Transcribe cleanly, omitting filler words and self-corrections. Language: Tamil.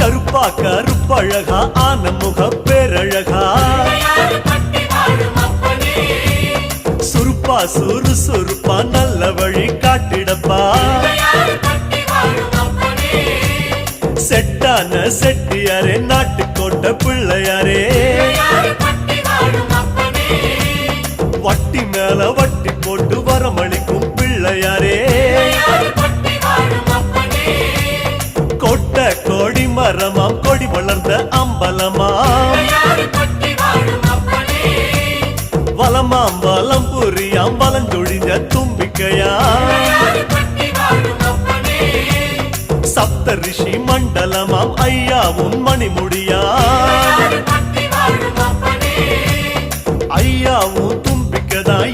கருப்பா கருப்பழகா ஆன முக பேரழகா சுருப்பா சுறுசுறுப்பா நல்ல வழி காட்டிடப்பா செட்டான செட்டியாரே நாட்டுக்கோட்டை பிள்ளையாரே வட்டி மேல வட்டி போட்டு வரமளிக்கும் பிள்ளையாரே கொட்ட கொடி மரமாம் கொடி வளர்ந்த அம்பலமாம் வலமாம் வலம் புரியாம் வலஞ்சொழிஞ்ச தும்பிக்கையாம் சப்த ரிஷி மண்டலமாம் ஐயாவும் மணிமுடியா ஐயாவும் தும்பிக்கதான்